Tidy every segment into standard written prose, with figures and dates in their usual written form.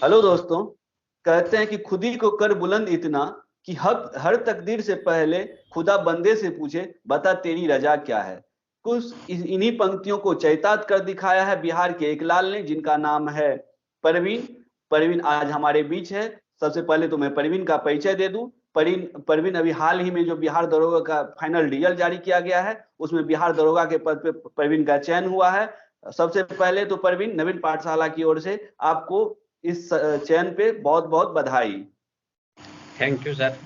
Hello दोस्तों। कहते हैं कि खुदी को कर बुलंद इतना कि हर तकदीर से पहले खुदा बंदे से पूछे बता तेरी रजा क्या है। कुछ इन्हीं पंक्तियों को चरितार्थ कर दिखाया है बिहार के एक लाल ने, जिनका नाम है परवीन। परवीन आज हमारे बीच है। सबसे पहले तो मैं परवीन का परिचय दे दूं। परवीन परवीन अभी हाल ही में जो बिहार दरोगा का फाइनल रिजल्ट जारी किया गया है, उसमें बिहार दरोगा के पद पे परवीन का चयन हुआ है। सबसे पहले तो परवीन, नवीन पाठशाला की ओर से आपको इस चयन पे बहुत बहुत बधाई। Thank you sir.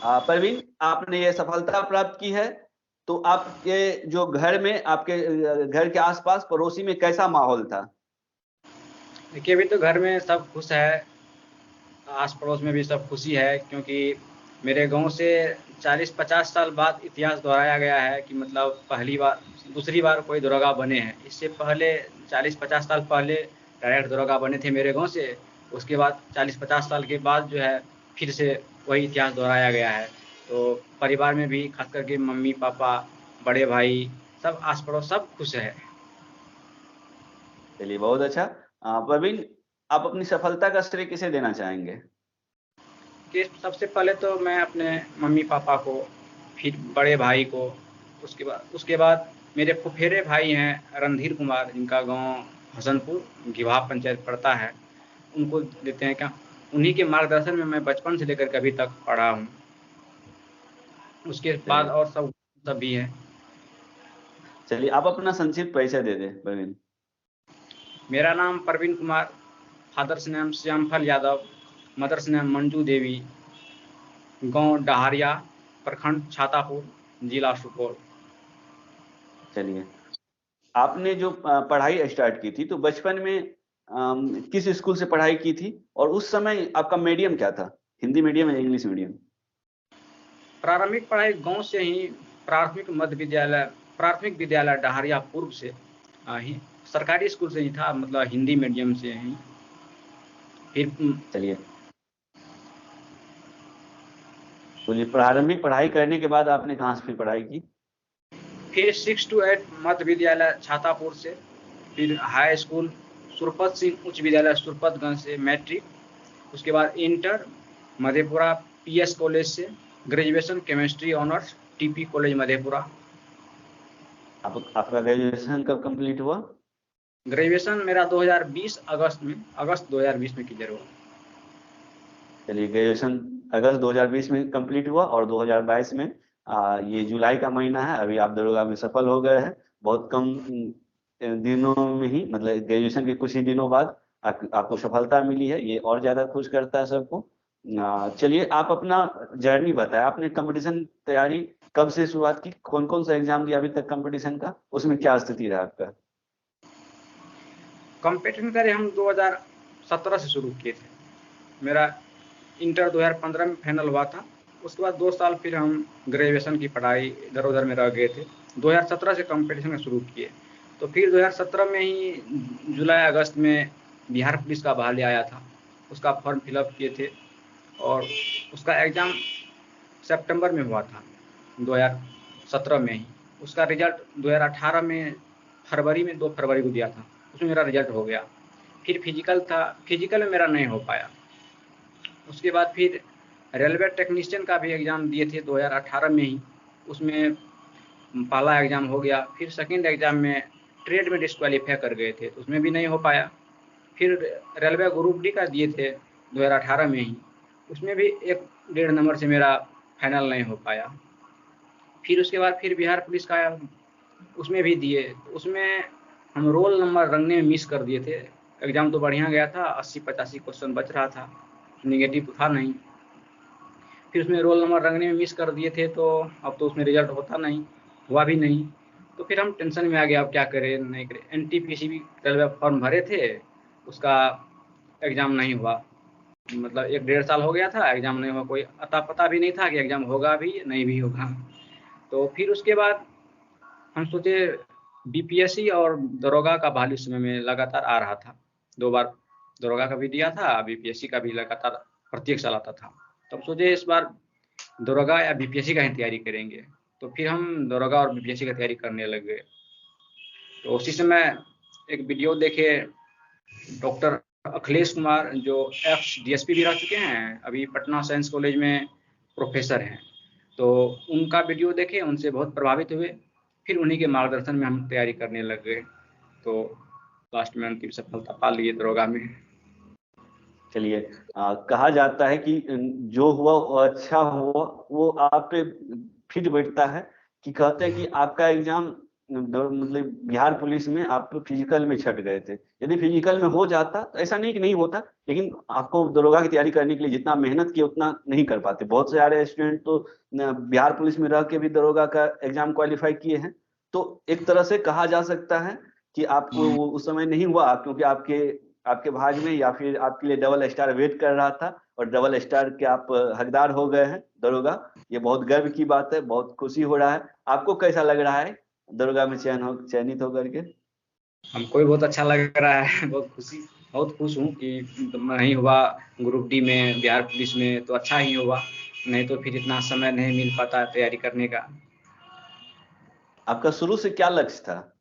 परवीन, आपने ये सफलता प्राप्त की है, तो आपके जो घर में, आपके घर के आसपास पड़ोसी में कैसा माहौल था? देखिए, अभी तो घर में सब खुश है, आस पड़ोस में भी सब खुशी है, क्योंकि मेरे गांव से 40-50 साल बाद इतिहास दोहराया गया है कि मतलब पहली बार दूसरी बार कोई दरोगा बने हैं। इससे पहले 40-50 साल पहले डायरेक्ट दरोगा बने थे मेरे गांव से। उसके बाद 40-50 साल के बाद जो है फिर से वही इतिहास दोहराया गया है। तो परिवार में भी खास करके मम्मी पापा, बड़े भाई, सब आस पड़ोस सब खुश है। चलिए, बहुत अच्छा। परवीन, आप अपनी सफलता का श्रेय किसे देना चाहेंगे? कि सबसे पहले तो मैं अपने मम्मी पापा को, फिर बड़े भाई को, उसके बाद मेरे फुफेरे भाई हैं रणधीर कुमार, जिनका गांव हसनपुर गिवा पंचायत पड़ता है, उनको देते हैं क्या। उन्हीं के मार्गदर्शन में मैं बचपन से लेकर के अभी तक पढ़ा हूँ। उसके बाद चलिए और सब भी है। चलिए, आप अपना संक्षिप्त परिचय दे दें परवीन। मेरा नाम Praveen Kumar, father's name Shyamphal Yadav, mother's name Manju Devi, गांव डहारिया, प्रखंड छातापुर, जिला सुपौल। चलिए, आपने जो पढ़ाई स्टार्ट की थी, तो बचपन में किस स्कूल से पढ़ाई की थी, और उस समय आपका मीडियम क्या था? हिंदी मीडियम या इंग्लिश मीडियम? प्रारंभिक पढ़ाई गांव से ही, प्राथमिक विद्यालय डहारिया पूर्व से ही, सरकारी स्कूल से ही था, मतलब हिंदी मीडियम से ही। फिर चलिए, बोलिए, प्रारंभिक पढ़ाई करने के बाद आपने कहाँ से फिर पढ़ाई की? फिर 6 to 8 मध्य विद्यालय छातापुर से, फिर हाई स्कूल सुरपत सिंह उच्च विद्यालय सुरपतगंज से मैट्रिक। उसके बाद इंटर मधेपुरा पीएस कॉलेज से, graduation chemistry honours TP college Madhepura. आपका ग्रेजुएशन कब कंप्लीट हुआ? ग्रेजुएशन मेरा 2020 अगस्त 2020 में क्लियर हुआ। चलिए, ग्रेजुएशन अगस्त 2020 में कंप्लीट हुआ, और 2022 में ये जुलाई का महीना है, अभी आप दरोगा में सफल हो गए हैं। बहुत कम दिनों में ही, मतलब ग्रेजुएशन के कुछ ही दिनों बाद आपको सफलता मिली है, ये और ज्यादा खुश करता है सबको। चलिए, आप अपना जर्नी बताएं। आपने कंपटीशन तैयारी कब से शुरुआत की? कौन कौन सा एग्जाम दिया अभी तक कंपटीशन का? उसमें क्या स्थिति रहा आपका? कंपटीशन करें हम 2017 से शुरू किए थे। मेरा इंटर 2015 में फाइनल हुआ था। उसके बाद 2 साल फिर हम ग्रेजुएशन की पढ़ाई इधर उधर में रह गए थे। 2017 से कंपटीशन में शुरू किए। तो फिर 2017 में ही जुलाई अगस्त में बिहार पुलिस का बहाली आया था, उसका फॉर्म फिलअप किए थे, और उसका एग्ज़ाम सितंबर में हुआ था 2017 में ही। उसका रिजल्ट 2018 में फरवरी में 2 फरवरी को दिया था, उसमें मेरा रिजल्ट हो गया। फिर फिजिकल था, फिजिकल में मेरा नहीं हो पाया। उसके बाद फिर रेलवे टेक्नीशियन का भी एग्ज़ाम दिए थे 2018 में ही, उसमें पहला एग्ज़ाम हो गया। फिर सेकंड एग्ज़ाम में ट्रेड में डिस्क्वालीफाई कर गए थे, तो उसमें भी नहीं हो पाया। फिर रेलवे ग्रुप डी का दिए थे 2018 में ही, उसमें भी 1-1.5 नंबर से मेरा फाइनल नहीं हो पाया। फिर उसके बाद फिर बिहार पुलिस का आया, उसमें भी दिए, तो उसमें हम रोल नंबर रंगने में मिस कर दिए थे। एग्ज़ाम तो बढ़िया गया था, 80-85 क्वेश्चन बच रहा था, नेगेटिव था नहीं। फिर उसमें रोल नंबर रंगने में मिस कर दिए थे, तो अब तो उसमें रिजल्ट होता नहीं, हुआ भी नहीं। तो फिर हम टेंशन में आ गए, अब क्या करें नहीं करें। एनटीपीसी भी रेलवे फॉर्म भरे थे, उसका एग्ज़ाम नहीं हुआ। मतलब 1-1.5 साल हो गया था, एग्ज़ाम नहीं हुआ, कोई अता पता भी नहीं था कि एग्ज़ाम होगा भी नहीं भी होगा। तो फिर उसके बाद हम सोचे, बीपीएससी और दरोगा का बहाली समय में लगातार आ रहा था, 2 बार दरोगा का भी दिया था, बीपीएससी का भी लगातार प्रत्येक साल आता था। तब सोचे इस बार दरोगा या बीपीएससी का ही तैयारी करेंगे। तो फिर हम दरोगा और बीपीएससी का तैयारी करने लग गए। तो उसी समय एक वीडियो देखे, डॉक्टर अखिलेश कुमार जो एक्स डीएसपी भी रह चुके हैं, अभी पटना साइंस कॉलेज में प्रोफेसर हैं, तो उनका वीडियो देखे, उनसे बहुत प्रभावित हुए, फिर उन्हीं के मार्गदर्शन में हम तैयारी करने लग गए, तो लास्ट में अंतिम सफलता पा लिए दरोगा में। चलिए, कहा जाता है कि जो हुआ वो अच्छा हुआ, वो आप पे फिट बैठता है कि कहते हैं कि आपका एग्जाम मतलब बिहार पुलिस में आप फिजिकल में छट गए थे। यदि फिजिकल में हो जाता तो ऐसा नहीं कि नहीं होता, लेकिन आपको दरोगा की तैयारी करने के लिए जितना मेहनत किए उतना नहीं कर पाते। बहुत सारे स्टूडेंट तो बिहार पुलिस में रह के भी दरोगा का एग्जाम क्वालिफाई किए हैं। तो एक तरह से कहा जा सकता है कि आपको वो उस समय नहीं हुआ क्योंकि आपके भाग में या फिर आपके लिए डबल स्टार वेट कर रहा था, और डबल स्टार के आप हकदार हो गए हैं दरोगा। ये बहुत गर्व की बात है, बहुत खुशी हो रहा है। आपको कैसा लग रहा है दरोगा में चयनित होकर के? हमको भी बहुत अच्छा लग रहा है, बहुत खुश हूँ कि नहीं हुआ ग्रुप डी में बिहार पुलिस में, तो अच्छा ही हुआ, नहीं तो फिर इतना समय नहीं मिल पाता तैयारी करने का। आपका शुरू से क्या लक्ष्य था?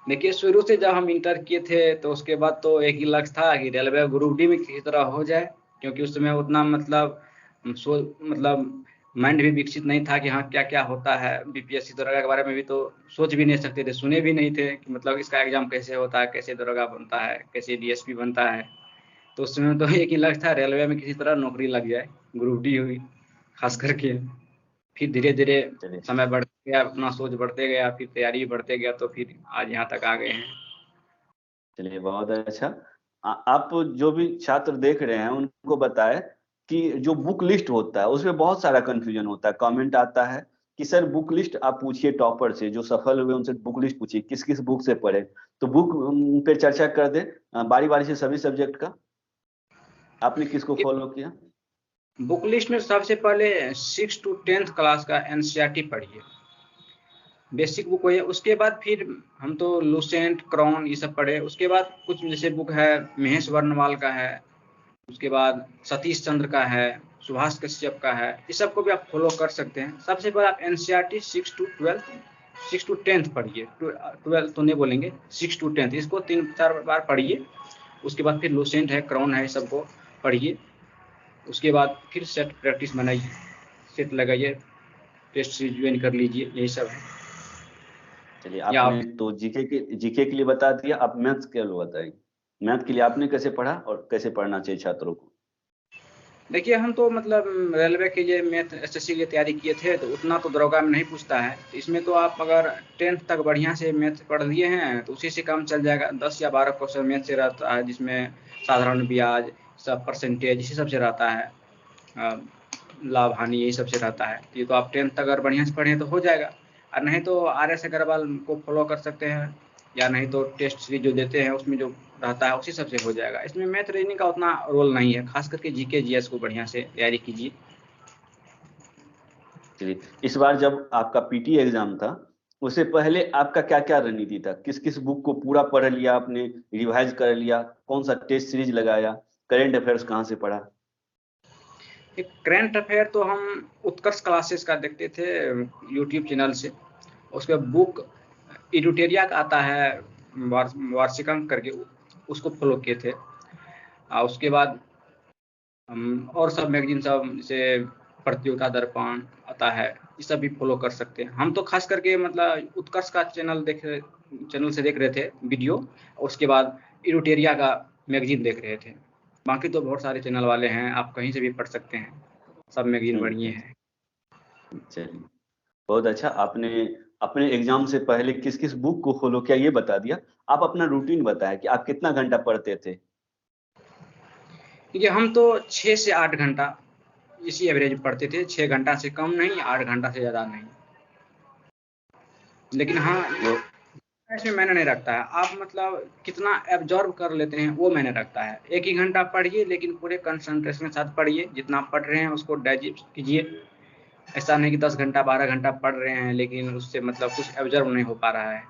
देखिए, शुरू से जब हम इंटर किए थे तो उसके बाद तो एक ही लक्ष्य था कि रेलवे ग्रुप डी में किसी तरह हो जाए, क्योंकि उस समय उतना मतलब माइंड भी विकसित नहीं था कि हाँ क्या क्या होता है, बीपीएससी दरोगा के बारे में भी तो सोच भी नहीं सकते थे, सुने भी नहीं थे कि मतलब इसका एग्जाम कैसे होता है, कैसे दरोगा बनता है, कैसे डीएसपी बनता है। तो उस समय तो एक ही लक्ष्य था, रेलवे में किसी तरह नौकरी लग जाए, ग्रुप डी हुई खास करके। फिर धीरे धीरे चलिए, समय बढ़ते गया, अपना सोच बढ़ते गया, फिर तैयारी भी बढ़ते गया, तो फिर आज यहाँ तक आ गए हैं। चलिए बहुत अच्छा। आप जो भी छात्र देख रहे हैं उनको बताएं कि जो बुक लिस्ट होता है उसमें बहुत सारा कंफ्यूजन होता है। कमेंट आता है कि सर बुक लिस्ट आप पूछिए टॉपर से, जो सफल हुए उनसे बुक लिस्ट पूछिए किस किस बुक से पढ़े। तो बुक पे चर्चा कर दे बारी बारी से सभी सब्जेक्ट का। आपने किसको फॉलो किया? बुक लिस्ट में सबसे पहले 6 to 10th क्लास का एनसीईआरटी पढ़िए, बेसिक बुक है। उसके बाद फिर हम तो लूसेंट, क्राउन ये सब पढ़े। उसके बाद कुछ जैसे बुक है महेश वर्णवाल का है, उसके बाद सतीश चंद्र का है, सुभाष कश्यप का है, इस सबको भी आप फॉलो कर सकते हैं। सबसे पहले आप एनसीईआरटी 6 to 10th पढ़िए, 12 तो नहीं बोलेंगे, 6 to 10th इसको 3-4 बार पढ़िए। उसके बाद फिर लूसेंट है, क्राउन है, सबको पढ़िए। उसके बाद फिर सेट प्रैक्टिस बनाइए, सेट लगाइए, टेस्ट सीरीज ज्वाइन कर लीजिए, यही सब है। चलिए, या आपने तो जीके के लिए बता दिया, आप मैथ्स के लिए बताएंगे। मैथ के लिए आपने कैसे पढ़ा और कैसे पढ़ना चाहिए छात्रों को? देखिए, हम तो मतलब रेलवे के लिए मैथ एसएससी के लिए तैयारी किए थे, तो उतना तो दरोगा में नहीं पूछता है। तो इसमें तो आप अगर 10th तक बढ़िया से मैथ पढ़ लिए हैं तो उसी से काम चल जाएगा। 10 या 12 क्वेश्चन मैथ से रहता है, जिसमें साधारण ब्याज, सब परसेंटेज इसी सब से रहता है, लाभ हानि यही सब से रहता है। ये तो आप 10th तक अगर बढ़िया से पढ़ें तो हो जाएगा। और नहीं तो RS अग्रवाल को फॉलो कर सकते हैं, या नहीं तो टेस्ट सीरीज जो देते हैं उसमें जो रहता है उसी सब से हो जाएगा। इसमें मैथ रीजनिंग का उतना रोल नहीं है, खास करके जीके जीएस को बढ़िया से तैयारी कीजिए। चलिए, इस बार जब आपका पीटी एग्जाम था उससे पहले आपका क्या क्या रणनीति था? किस किस बुक को पूरा पढ़ लिया आपने, रिवाइज कर लिया, कौन सा टेस्ट सीरीज लगाया, करेंट अफेयर्स कहाँ से पढ़ा? एक करंट अफेयर तो हम उत्कर्ष क्लासेस का देखते थे यूट्यूब चैनल से। उसके बुक एडिटोरिया का आता है वार्षिकांक करके, उसको फॉलो किए थे। उसके बाद हम और सब मैगजीन सब जैसे प्रतियोगिता दर्पण आता है, ये सब भी फॉलो कर सकते हैं। हम तो खास करके मतलब उत्कर्ष का चैनल से देख रहे थे वीडियो, उसके बाद एडिटोरिया का मैगजीन देख रहे थे। बाकी तो बहुत सारे चैनल वाले हैं, आप कहीं से भी पढ़ सकते हैं, सब मैगजीन बढ़िया है। चलिए बहुत अच्छा। आपने अपने एग्जाम से पहले किस किस बुक को फॉलो किया ये बता दिया। आप अपना रूटीन बताएं कि आप कितना घंटा पढ़ते थे? क्योंकि हम तो 6 से 8 घंटा इसी एवरेज पढ़ते थे, 6 घंटा से कम नहीं, 8 घंटा से ज़्यादा नहीं। लेकिन हाँ, वो इसमें मैंने नहीं रखता है, आप मतलब कितना एब्जॉर्ब कर लेते हैं वो मैंने रखता है। 1 ही घंटा पढ़िए, लेकिन पूरे कंसंट्रेशन के साथ पढ़िए, जितना आप पढ़ रहे हैं उसको डाइजेस्ट कीजिए। ऐसा नहीं कि 10 घंटा 12 घंटा पढ़ रहे हैं लेकिन उससे मतलब कुछ एब्जॉर्ब नहीं हो पा रहा है।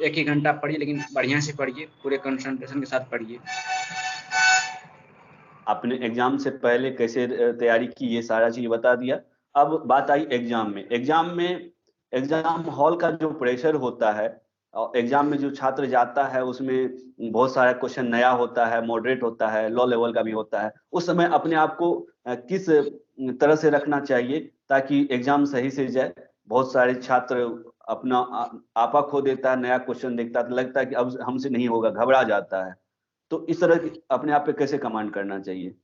1 ही घंटा पढ़िए, लेकिन बढ़िया से पढ़िए, पूरे कंसंट्रेशन के साथ पढ़िए। आपने एग्जाम से पहले कैसे तैयारी की ये सारा चीज बता दिया। अब बात आई एग्जाम में। एग्जाम हॉल का जो प्रेशर होता है एग्जाम में जो छात्र जाता है उसमें बहुत सारा क्वेश्चन नया होता है, मॉडरेट होता है, लो लेवल का भी होता है। उस समय अपने आप को किस तरह से रखना चाहिए ताकि एग्जाम सही से जाए? बहुत सारे छात्र अपना आपा खो देता है, नया क्वेश्चन देखता है तो लगता है कि अब हमसे नहीं होगा, घबरा जाता है। तो इस तरह अपने आप पे कैसे कमांड करना चाहिए?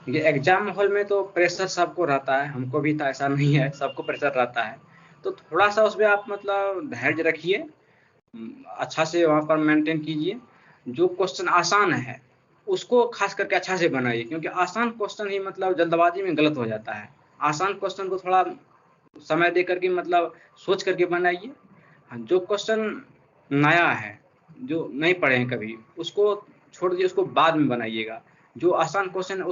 ये एग्जाम हॉल में तो प्रेशर सबको रहता है, हमको भी था, ऐसा नहीं है, सबको प्रेशर रहता है। तो थोड़ा सा उसमें आप मतलब धैर्य रखिए, अच्छा से वहाँ पर मेंटेन कीजिए। जो क्वेश्चन आसान है उसको खास करके अच्छा से बनाइए, क्योंकि आसान क्वेश्चन ही मतलब जल्दबाजी में गलत हो जाता है। आसान क्वेश्चन को थोड़ा समय दे करके मतलब सोच करके बनाइए। जो क्वेश्चन नया है, जो नहीं पढ़े हैं कभी, उसको छोड़ दीजिए, उसको बाद में बनाइएगा। जो आसान क्वेश्चन है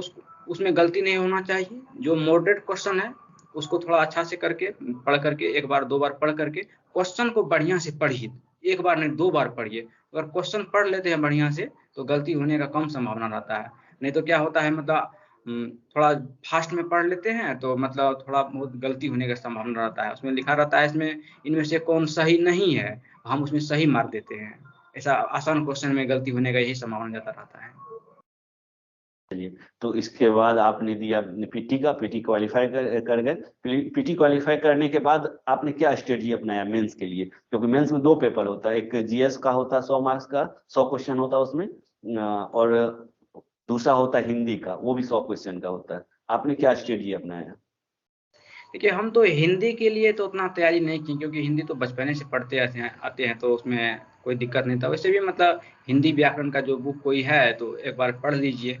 उसमें गलती नहीं होना चाहिए। जो मॉडरेट क्वेश्चन है उसको थोड़ा अच्छा से करके पढ़ करके, एक बार दो बार पढ़ करके क्वेश्चन को बढ़िया से पढ़िए। एक बार नहीं, दो बार पढ़िए। अगर क्वेश्चन पढ़ लेते हैं बढ़िया से तो गलती होने का कम संभावना रहता है। नहीं तो क्या होता है, मतलब थोड़ा फास्ट में पढ़ लेते हैं तो मतलब थोड़ा बहुत गलती होने का संभावना रहता है। उसमें लिखा रहता है इसमें इनमें से कौन सही नहीं है, हम उसमें सही मार देते हैं। ऐसा आसान क्वेश्चन में गलती होने का यही संभावना ज़्यादा रहता है। चलिए, तो इसके बाद आपने दिया पीटी का, पीटी क्वालिफाई कर गए। पीटी क्वालिफाई करने के बाद आपने क्या स्ट्रेटजी अपनाया मेंस के लिए? क्योंकि मेंस में दो पेपर होता है, एक जीएस का होता है 100 मार्क्स का, 100 क्वेश्चन होता है उसमें, और दूसरा होता है हिंदी का, वो भी 100 क्वेश्चन का होता है। आपने क्या स्ट्रेटजी अपनाया? देखिए, हम तो हिंदी के लिए तो उतना तैयारी नहीं की, क्योंकि हिंदी तो बचपने से पढ़ते आते हैं तो उसमें कोई दिक्कत नहीं था। वैसे भी मतलब हिंदी व्याकरण का जो बुक कोई है तो एक बार पढ़ लीजिए।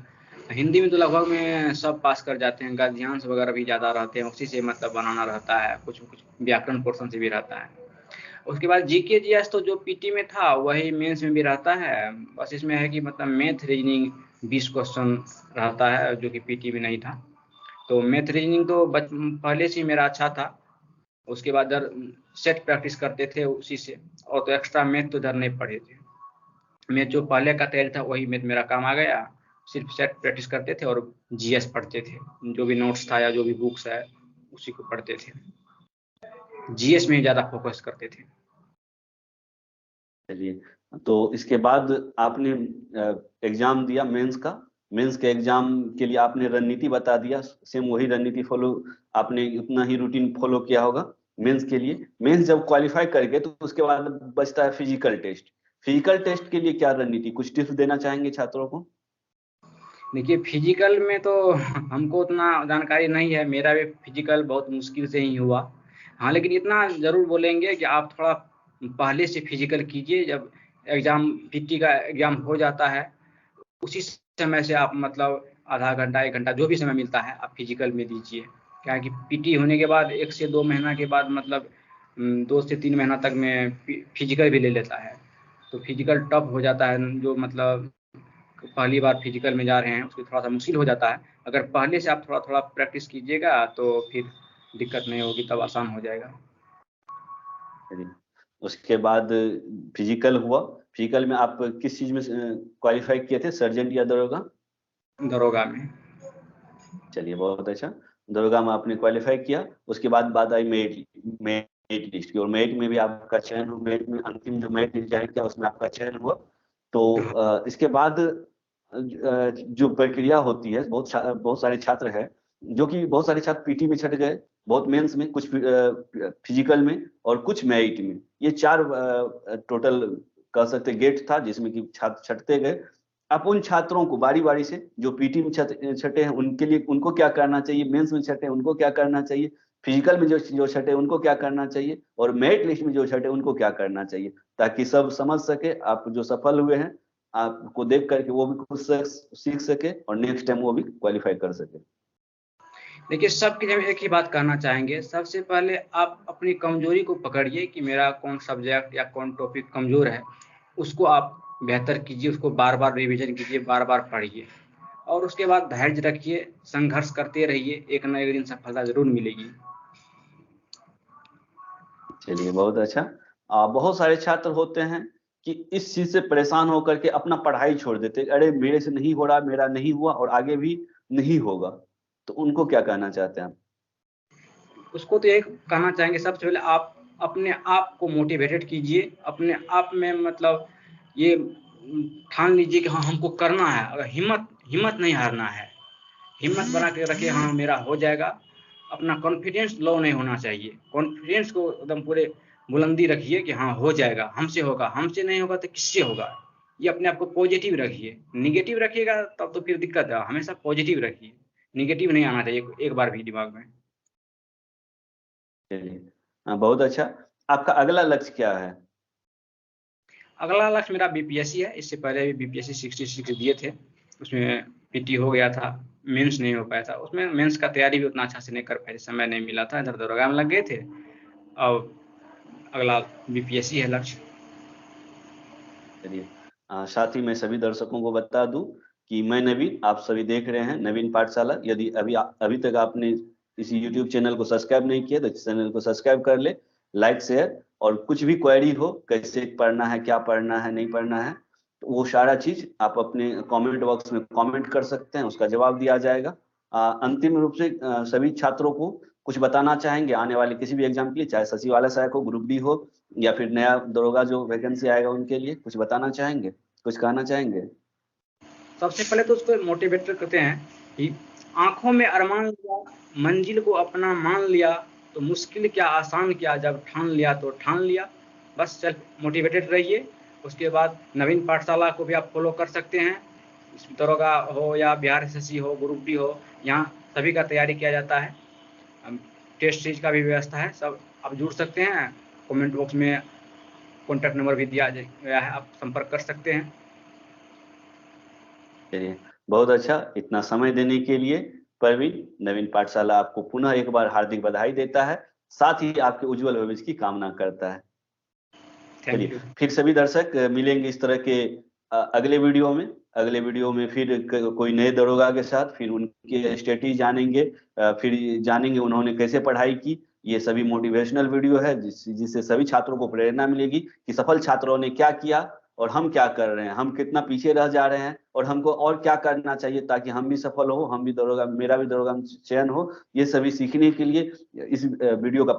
हिंदी में तो लगभग में सब पास कर जाते हैं, गद्यांश वगैरह भी ज़्यादा रहते हैं, उसी से मतलब बनाना रहता है, कुछ कुछ व्याकरण पोर्शन से भी रहता है। उसके बाद जीके जीएस तो जो पीटी में था वही मेंस में भी रहता है। बस इसमें है कि मतलब मैथ रीजनिंग 20 क्वेश्चन रहता है, जो कि पीटी में नहीं था। तो मैथ रीजनिंग तो पहले से ही मेरा अच्छा था। उसके बाद इधर सेट प्रैक्टिस करते थे उसी से, और तो एक्स्ट्रा मैथ तो इधर नहीं पढ़े थे। मैथ जो पहले का तैयारी था वही मैथ मेरा काम आ गया। सिर्फ सेट प्रैक्टिस करते थे और जीएस पढ़ते थे, जो भी नोट्स था या जो भी बुक्स है उसी को पढ़ते थे। जीएस में ही ज़्यादा फोकस करते थे। चलिए, तो इसके बाद आपने एग्जाम दिया मेंस का। मेंस के एग्जाम के लिए आपने रणनीति बता दिया, सेम वही रणनीति फॉलो, आपने उतना ही रूटीन फॉलो किया होगा मेंस के लिए। मेंस जब क्वालिफाई कर गए तो उसके बाद बचता है फिजिकल टेस्ट। फिजिकल टेस्ट के लिए क्या रणनीति, कुछ टिप्स देना चाहेंगे छात्रों को? देखिए, फिजिकल में तो हमको उतना जानकारी नहीं है, मेरा भी फिजिकल बहुत मुश्किल से ही हुआ। हाँ, लेकिन इतना ज़रूर बोलेंगे कि आप थोड़ा पहले से फिजिकल कीजिए। जब एग्ज़ाम पीटी का एग्ज़ाम हो जाता है उसी समय से आप मतलब आधा घंटा 1 घंटा जो भी समय मिलता है आप फिजिकल में दीजिए। क्या है कि पीटी होने के बाद 1 से 2 महीना के बाद मतलब 2 से 3 महीना तक में फिजिकल भी ले लेता है। तो फिजिकल टफ हो जाता है, जो मतलब पहली बार फिजिकल में जा रहे हैं उसको थोड़ा-सा मुश्किल हो जाता है। अगर पहले से आप थोड़ा-थोड़ा प्रैक्टिस कीजिएगा तो फिर दिक्कत नहीं होगी, तब आसान हो जाएगा। चलिए, उसके बाद फिजिकल हुआ। फिजिकल में आप किस चीज में क्वालिफाई किए थे, सर्जेंट या दरोगा? दरोगा में। चलिए, बहुत अच्छा। दरोगा में आपने क्वालिफाई किया। उसके बाद बात आई मेरिट मेरिट लिस्ट की, और मेरिट में भी आपका चयन हुआ। मेरिट में अंतिम जो मेरिट लिस्ट जारी किया उसमें आपका चयन हुआ। तो इसके बाद जो प्रक्रिया होती है, बहुत सारे छात्र हैं जो कि बहुत सारे छात्र पीटी में छट गए, बहुत मेंस में, कुछ फिजिकल में और कुछ मेरिट में। ये 4 टोटल कह सकते गेट था जिसमें कि छात्र छटते गए। आप उन छात्रों को बारी बारी से, जो पीटी में छटे हैं उनके लिए, उनको क्या करना चाहिए, मेंस में छटे हैं उनको क्या करना चाहिए, फिजिकल में जो छटे उनको क्या करना चाहिए, और मेरिट लिस्ट में जो छटे उनको क्या करना चाहिए, ताकि सब समझ सके। आप जो सफल हुए हैं आपको देख करके वो भी कुछ सीख सके और नेक्स्ट टाइम वो भी क्वालिफाई कर सके। देखिए, सबके लिए हम एक ही बात कहना चाहेंगे। सबसे पहले आप अपनी कमजोरी को पकड़िए कि मेरा कौन सब्जेक्ट या कौन टॉपिक कमजोर है, उसको आप बेहतर कीजिए, उसको बार-बार रिवीजन कीजिए, बार-बार पढ़िए और उसके बाद धैर्य रखिए, संघर्ष करते रहिए, एक ना एक दिन सफलता ज़रूर मिलेगी। चलिए, बहुत अच्छा। बहुत सारे छात्र होते हैं कि इस चीज से परेशान होकर के अपना पढ़ाई छोड़ देते, अरे मेरे से नहीं हो रहा, मेरा नहीं हुआ और आगे भी नहीं होगा। तो उनको क्या कहना चाहते हैं आप? उसको तो यही कहना चाहेंगे, सबसे पहले आप अपने आप को मोटिवेटेड कीजिए, अपने आप में मतलब ये ठान लीजिए कि हाँ हमको करना है। अगर हिम्मत नहीं हारना है, हिम्मत बना के रखिए, हाँ मेरा हो जाएगा। अपना कॉन्फिडेंस लो नहीं होना चाहिए, कॉन्फिडेंस को एकदम पूरे बुलंदी रखिए कि हाँ हो जाएगा, हमसे होगा, हमसे नहीं होगा तो किससे होगा। ये अपने आप को पॉजिटिव रखिए, निगेटिव रखिएगा तब तो फिर दिक्कत है। हमेशा पॉजिटिव रखिए, निगेटिव नहीं आना चाहिए एक बार भी दिमाग में। चलिए, बहुत अच्छा। आपका अगला लक्ष्य क्या है? अगला लक्ष्य मेरा बीपीएससी है। इससे पहले भी बीपीएससी 66 दिए थे, उसमें पीटी हो गया था, मेंस नहीं हो पाया था। उसमें मेंस का तैयारी भी उतना अच्छा से नहीं कर पाए, समय नहीं मिला था, इधर दरोगा में लग गए थे। अब अगला बीपीएससी है लक्ष्य। चलिए, साथ ही मैं सभी दर्शकों को बता दूं कि मैं नवीन, आप सभी देख रहे हैं नवीन पाठशाला। यदि अभी तक आपने इस YouTube चैनल को सब्सक्राइब नहीं किया तो चैनल को सब्सक्राइब कर ले, लाइक शेयर, और कुछ भी क्वेरी हो, कैसे पढ़ना है, क्या पढ़ना है, नहीं पढ़ना है, तो वो सारा चीज आप अपने कमेंट बॉक्स में कमेंट कर सकते हैं, उसका जवाब दिया जाएगा। अंतिम रूप से सभी छात्रों को कुछ बताना चाहेंगे आने वाले किसी भी एग्जाम के लिए, चाहे सचिवालय सहायक हो, ग्रुप डी हो, या फिर नया दरोगा जो वैकेंसी आएगा उनके लिए कुछ बताना चाहेंगे, कुछ कहना चाहेंगे? सबसे पहले तो उसको मोटिवेट करते हैं कि आंखों में अरमान लिया, मंजिल को अपना मान लिया, तो मुश्किल क्या आसान क्या, जब ठान लिया तो ठान लिया। बस सेल्फ मोटिवेटेड रहिए। उसके बाद नवीन पाठशाला को भी आप फॉलो कर सकते हैं। दरोगा हो या बिहार एसएससी हो, ग्रुप डी हो, यहाँ सभी का तैयारी किया जाता है। टेस्ट सीरीज का भी व्यवस्था है, सब आप जुड़ सकते हैं। कमेंट बॉक्स में कॉन्टैक्ट नंबर भी दिया गया है, आप संपर्क कर सकते हैं। चलिए, बहुत अच्छा। इतना समय देने के लिए प्रवीण, नवीन पाठशाला आपको पुनः एक बार हार्दिक बधाई देता है, साथ ही आपके उज्जवल भविष्य की कामना करता है। थैंक चलिए, यू। फिर सभी दर्शक मिलेंगे इस तरह के अगले वीडियो में फिर कोई नए दरोगा के साथ, फिर उनके स्ट्रेटेजी जानेंगे, फिर जानेंगे उन्होंने कैसे पढ़ाई की। ये सभी मोटिवेशनल वीडियो है जिससे सभी छात्रों को प्रेरणा मिलेगी कि सफल छात्रों ने क्या किया और हम क्या कर रहे हैं, हम कितना पीछे रह जा रहे हैं और हमको और क्या करना चाहिए ताकि हम भी सफल हो, हम भी दरोगा, मेरा भी दरोगा में चयन हो। ये सभी सीखने के लिए इस वीडियो का